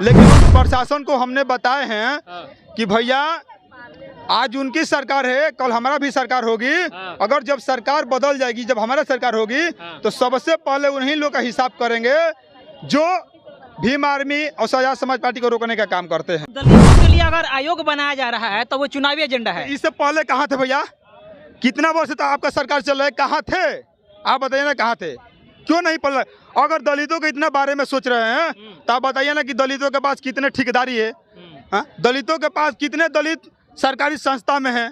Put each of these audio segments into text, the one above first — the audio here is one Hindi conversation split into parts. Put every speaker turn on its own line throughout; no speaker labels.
लेकिन प्रशासन को हमने बताए हैं कि भैया आज उनकी सरकार है, कल हमारा भी सरकार होगी। अगर जब सरकार बदल जाएगी, जब हमारा सरकार होगी, तो सबसे पहले उन्हीं लोग का हिसाब करेंगे जो भीम आर्मी और आजाद समाज पार्टी को रोकने का काम करते हैं।
दलितों के लिए अगर आयोग बनाया जा रहा है तो वो चुनावी एजेंडा है।
इससे पहले कहाँ थे भैया? कितना वर्ष तक आपका सरकार चल रहा है, कहाँ थे आप? बताइए ना, कहाँ थे? क्यों नहीं पढ़ रहे? अगर दलितों के इतना बारे में सोच रहे हैं तो आप बताइए ना कि दलितों के पास कितने ठेकेदारी है? दलितों के पास कितने दलित सरकारी संस्था में है?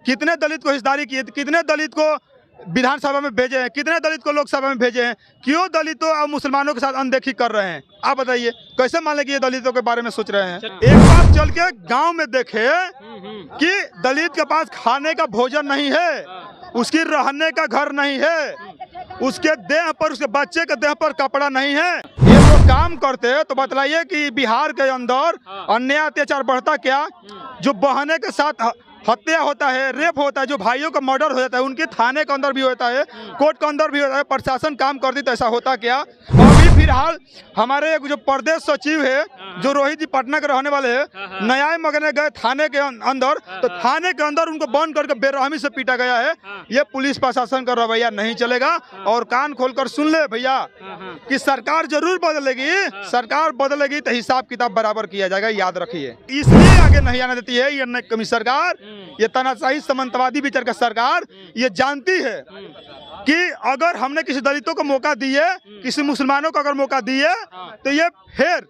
कितने दलित को हिस्सेदारी किए? कितने दलित को विधानसभा में भेजे हैं? कितने दलित को लोकसभा में भेजे हैं? क्यों दलितों और मुसलमानों के साथ अनदेखी कर रहे हैं? आप बताइए, कैसे मान लें कि ये दलितों के बारे में सोच रहे हैं? एक बार चल के गांव में देखे कि दलित के पास खाने का भोजन नहीं है, उसकी रहने का घर नहीं है, उसके देह पर, उसके बच्चे के देह पर कपड़ा नहीं है। ये लोग काम करते तो बतलाइए कि बिहार के अंदर अन्याय अत्याचार बढ़ता क्या? जो बहने के साथ हत्या होता है, रेप होता है, जो भाइयों का मर्डर हो जाता है, उनके थाने के अंदर भी होता है, कोर्ट के अंदर भी होता है। प्रशासन काम करती तो ऐसा होता क्या? अभी फिलहाल हमारे जो प्रदेश सचिव है, जो रोहित जी पटना के रहने वाले हैं, न्याय मांगने गए थाने के अंदर, तो थाने के अंदर उनको बंद करके बेरहमी से पीटा गया है। ये पुलिस प्रशासन का रवैया नहीं चलेगा। और कान खोलकर सुन ले भैया कि सरकार जरूर बदलेगी, सरकार बदलेगी तो हिसाब किताब बराबर किया जाएगा, याद रखिए। इसलिए आगे नहीं आने देती है ये नई सरकार, ये तानाशाही सामंतवादी विचार का सरकार। ये जानती है कि अगर हमने किसी दलितों को मौका दिए, किसी मुसलमानों को अगर मौका दिए, तो ये फिर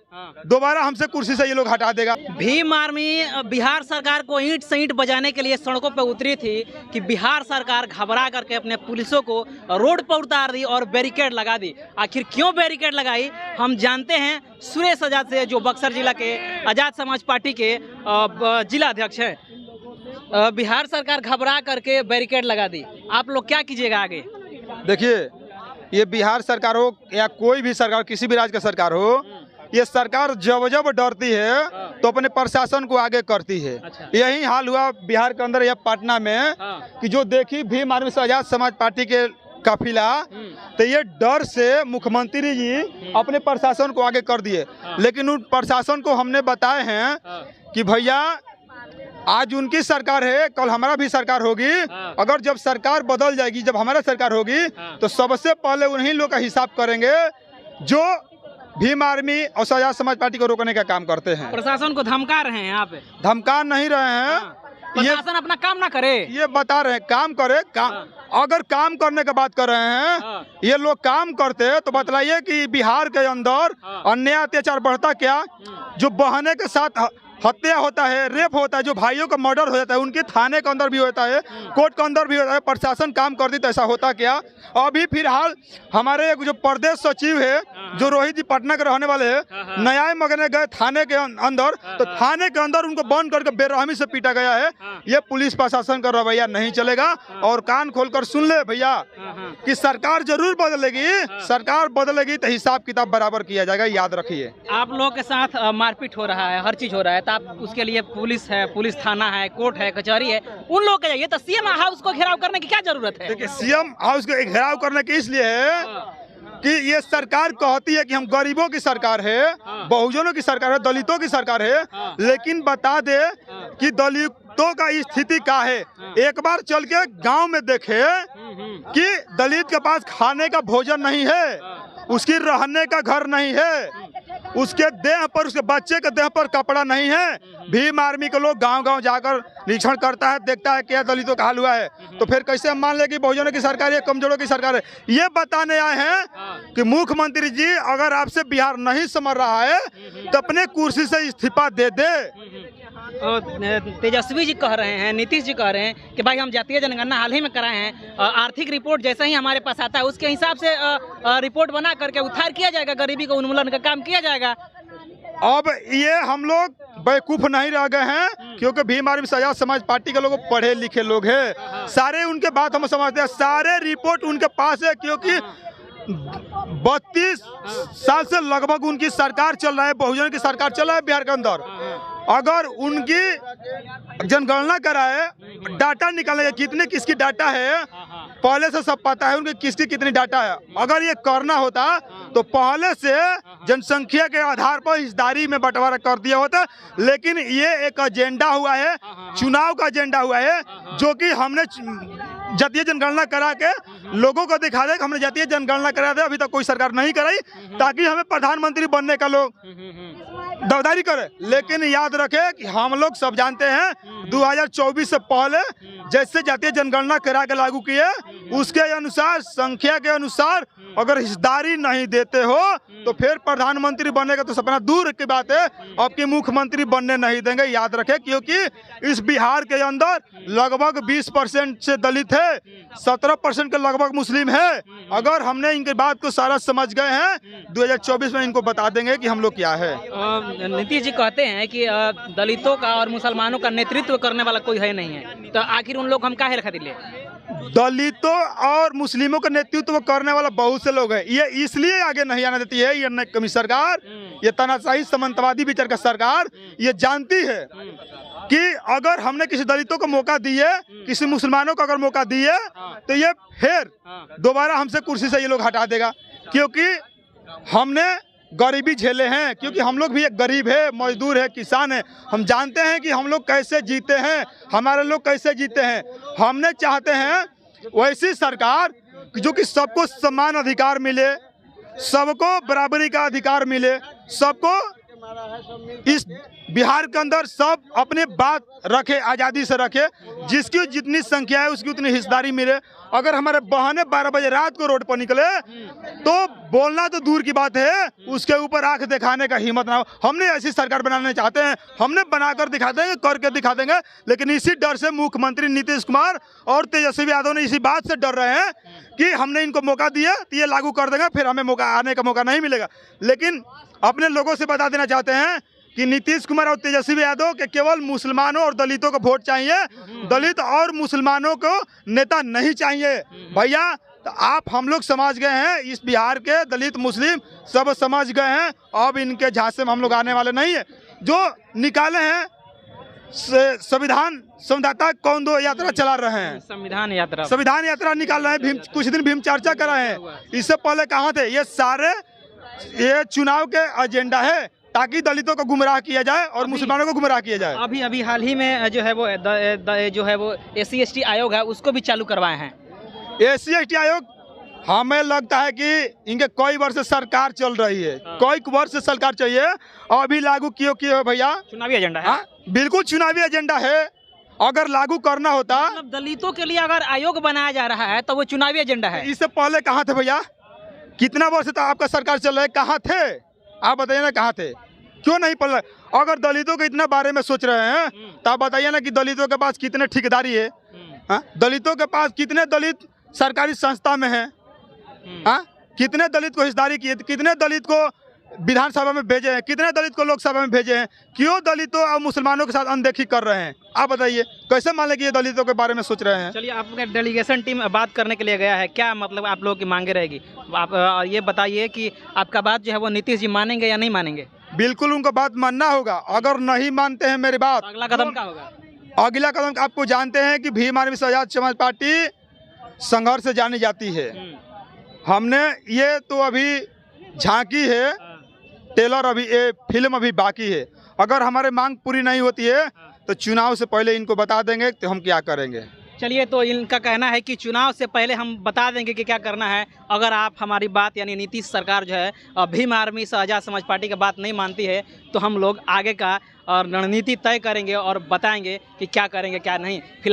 दोबारा हमसे कुर्सी से ये लोग हटा देगा।
भीम आर्मी बिहार सरकार को ईंट से ईंट बजाने के लिए सड़कों पर उतरी थी कि बिहार सरकार घबरा करके अपने पुलिसों को रोड पर उतार दी और बैरिकेड लगा दी। आखिर क्यों बैरिकेड लगाई हम जानते हैं सुरेश आजाद से, जो बक्सर जिला के आजाद समाज पार्टी के जिला अध्यक्ष हैं। बिहार सरकार घबरा करके बैरिकेड लगा दी, आप लोग क्या कीजिएगा आगे?
देखिए, ये बिहार सरकार हो या कोई भी सरकार, किसी भी राज्य का सरकार हो, ये सरकार जब जब डरती है तो अपने प्रशासन को आगे करती है। यही हाल हुआ बिहार के अंदर या पटना में कि जो देखी भीम आर्मी से आजाद समाज पार्टी के काफिला, तो ये डर से मुख्यमंत्री जी अपने प्रशासन को आगे कर दिए। लेकिन उन प्रशासन को हमने बताए हैं कि भैया आज उनकी सरकार है, कल हमारा भी सरकार होगी। अगर जब सरकार बदल जाएगी, जब हमारा सरकार होगी, तो सबसे पहले उन्हीं लोग का हिसाब करेंगे जो भीम आर्मी और आजाद समाज पार्टी को रोकने का काम करते हैं।
प्रशासन को धमका रहे हैं यहाँ पे?
धमका नहीं रहे हैं,
प्रशासन अपना काम ना करे,
ये बता रहे हैं काम करे। अगर काम करने की बात कर रहे हैं, ये लोग काम करते तो बतलाइए कि बिहार के अंदर अन्याय अत्याचार बढ़ता क्या? जो बहने के साथ हत्या होता है, रेप होता है, जो भाइयों का मर्डर हो जाता है, उनके थाने के अंदर भी होता है, कोर्ट के अंदर भी होता है। प्रशासन काम करती तो ऐसा होता क्या? अभी फिलहाल हमारे जो प्रदेश सचिव है, जो रोहित जी पटना के रहने वाले हैं, न्याय मांगने गए थाने के अंदर, तो थाने के अंदर उनको बंद करके बेरहमी से पीटा गया है। ये पुलिस प्रशासन का रवैया नहीं चलेगा। और कान खोलकर सुन ले भैया कि सरकार जरूर बदलेगी, सरकार बदलेगी तो हिसाब किताब बराबर किया जाएगा, याद रखिए।
आप लोगों के साथ मारपीट हो रहा है, हर चीज हो रहा है, आप उसके लिए पुलिस है, पुलिस थाना है, कोर्ट है, कचहरी है, उन लोग के जाइए। तो सीएम हाउस को घेराव करने की क्या जरूरत है? देखिए,
सीएम हाउस को घेराव करने की इसलिए है कि ये सरकार कहती है कि हम गरीबों की सरकार है, बहुजनों की सरकार है, दलितों की सरकार है। लेकिन बता दे कि दलितों का स्थिति क्या है। एक बार चल के गांव में देखे कि दलित के पास खाने का भोजन नहीं है, उसकी रहने का घर नहीं है, उसके देह पर, उसके बच्चे के देह पर कपड़ा नहीं है। भीम आर्मी के लोग गांव-गांव जाकर निरीक्षण करता है, देखता है क्या दलितों का हाल हुआ है। तो फिर कैसे हम मान ले कि बहुजनों की सरकार है, कमजोरों की सरकार है? ये बताने आए हैं कि मुख्यमंत्री जी अगर आपसे बिहार नहीं संभल रहा है तो अपने कुर्सी से इस्तीफा दे दे।
तेजस्वी जी कह रहे हैं, नीतीश जी कह रहे हैं कि भाई हम जातीय जनगणना हाल ही में कराए हैं, आर्थिक रिपोर्ट जैसा ही हमारे पास आता है उसके हिसाब से रिपोर्ट बना करके उद्धार किया जाएगा, गरीबी का उन्मूलन का काम किया जाएगा।
अब ये हम लोग बेवकूफ नहीं रह गए हैं, क्योंकि भीम आर्मी आजाद समाज पार्टी के लोग पढ़े लिखे लोग हैं। सारे उनके बात हम समझते हैं, सारे रिपोर्ट उनके पास है, क्योंकि 32 साल से लगभग उनकी सरकार चल रहा है, बहुजन की सरकार चल रहा है बिहार के अंदर। अगर उनकी जनगणना कराए, डाटा निकालेंगे कितने किसकी डाटा है पहले से सब पता है, उनकी किसकी कितनी डाटा है। अगर ये करना होता तो पहले से जनसंख्या के आधार पर हिस्सेदारी में बंटवारा कर दिया होता, लेकिन ये एक एजेंडा हुआ है, चुनाव का एजेंडा हुआ है, जो कि हमने जातीय जनगणना करा के लोगों को दिखा दे कि हमने जातीय जनगणना करा दे। अभी तक कोई सरकार नहीं कराई ताकि हमें प्रधानमंत्री बनने का लोग दावेदारी करे। लेकिन याद रखे कि हम लोग सब जानते हैं 2024 से पहले जैसे जातीय जनगणना करा के लागू किए, उसके अनुसार संख्या के अनुसार अगर हिस्सेदारी नहीं देते हो तो फिर प्रधानमंत्री बनने का तो सपना दूर की बात है, आपके मुख्यमंत्री बनने नहीं देंगे। याद रखे, क्योंकि इस बिहार के अंदर लगभग 20% से दलित है, 17% के लगभग मुस्लिम है। अगर हमने इनकी बात को सारा समझ गए हैं, 2024 में इनको बता देंगे कि हम लोग क्या है।
नीतीश जी कहते हैं कि दलितों का और मुसलमानों का नेतृत्व करने वाला कोई है नहीं है, तो आखिर उन लोग हम काहे खातिर ले?
दलितों और मुस्लिमों का नेतृत्व करने वाला बहुत से लोग हैं, ये इसलिए आगे नहीं आने देती है। ये कमी सरकार, ये तानाशाही सामंतवादी विचार का सरकार ये जानती है कि अगर हमने किसी दलितों को मौका दिए, किसी मुसलमानों को अगर मौका दिए तो ये फिर दोबारा हमसे कुर्सी से ये लोग हटा देगा, क्योंकि हमने गरीबी झेले हैं, क्योंकि हम लोग भी एक गरीब है, मजदूर है, किसान है। हम जानते हैं कि हम लोग कैसे जीते हैं, हमारे लोग कैसे जीते हैं। हमने चाहते हैं वैसी सरकार जो कि सबको समान अधिकार मिले, सबको बराबरी का अधिकार मिले, सबको इस बिहार के अंदर सब अपने बात रखे, आज़ादी से रखे, जिसकी जितनी संख्या है उसकी उतनी हिस्सेदारी मिले। अगर हमारे बहनें 12 बजे रात को रोड पर निकले तो बोलना तो दूर की बात है, उसके ऊपर आंख दिखाने का हिम्मत ना हो। हमने ऐसी सरकार बनाना चाहते हैं, हमने बनाकर दिखा देंगे, करके दिखा देंगे। लेकिन इसी डर से मुख्यमंत्री नीतीश कुमार और तेजस्वी यादव ने इसी बात से डर रहे हैं कि हमने इनको मौका दिया तो ये लागू कर देंगे, फिर हमें मौका आने का मौका नहीं मिलेगा। लेकिन अपने लोगों से बता देना चाहते हैं कि नीतीश कुमार और तेजस्वी यादव के केवल मुसलमानों और दलितों को वोट चाहिए, दलित और मुसलमानों को नेता नहीं चाहिए। भैया, तो आप हम लोग समझ गए हैं, इस बिहार के दलित मुस्लिम सब समझ गए हैं। अब इनके झांसे में हम लोग आने वाले नहीं है। जो निकाले हैं संविधान संवाददाता कौन दो यात्रा चला रहे हैं, संविधान यात्रा निकाल रहे हैं, कुछ दिन भीम चर्चा कर रहे हैं। इससे पहले कहाँ थे? ये सारे ये चुनाव के एजेंडा है ताकि दलितों को गुमराह किया जाए और मुसलमानों को गुमराह किया जाए।
अभी हाल ही में जो है वो SC/ST आयोग है, उसको भी चालू करवाए हैं।
SC/ST आयोग, हमें लगता है कि इनके कई वर्ष से सरकार चल रही है, कई वर्ष से सरकार चाहिए, अभी लागू किए भैया।
चुनावी एजेंडा है,
बिल्कुल चुनावी एजेंडा है। अगर लागू करना होता,
मतलब दलितों के लिए अगर आयोग बनाया जा रहा है तो वो चुनावी एजेंडा है।
इससे पहले कहाँ थे भैया? कितना वर्ष तक आपका सरकार चल रहा है, कहाँ थे आप? बताइए ना, कहाँ थे? क्यों नहीं पढ़ रहे? अगर दलितों के इतना बारे में सोच रहे हैं तो आप बताइए ना कि दलितों के पास कितने ठेकेदारी है? दलितों के पास कितने दलित सरकारी संस्था में हैं? कितने दलित को हिस्सेदारी किए, कितने दलित को विधानसभा में भेजे हैं, कितने दलित को लोकसभा में भेजे हैं? क्यों दलितों और मुसलमानों के साथ अनदेखी कर रहे हैं? आप बताइए, कैसे मान लें कि ये दलितों के बारे में सोच रहे हैं?
चलिए, आपका डेलीगेशन टीम बात करने के लिए गया है, क्या मतलब आप लोगों की मांगे रहेगी? आप ये बताइए कि आपका बात जो है वो नीतीश जी मानेंगे या नहीं मानेंगे?
बिल्कुल उनको बात मानना होगा। अगर नहीं मानते हैं मेरी बात,
अगला कदम क्या होगा?
अगला कदम आपको जानते हैं कि भीम आर्मी आजाद समाज पार्टी संघर्ष से जानी जाती है। हमने ये तो अभी झांकी है, टेलर अभी ये फिल्म अभी बाकी है। अगर हमारे मांग पूरी नहीं होती है तो चुनाव से पहले इनको बता देंगे तो हम क्या करेंगे।
चलिए, तो इनका कहना है कि चुनाव से पहले हम बता देंगे कि क्या करना है। अगर आप हमारी बात यानी नीतीश सरकार जो है भीम आर्मी आजाद समाज पार्टी की बात नहीं मानती है तो हम लोग आगे का और रणनीति तय करेंगे और बताएंगे कि क्या करेंगे क्या नहीं।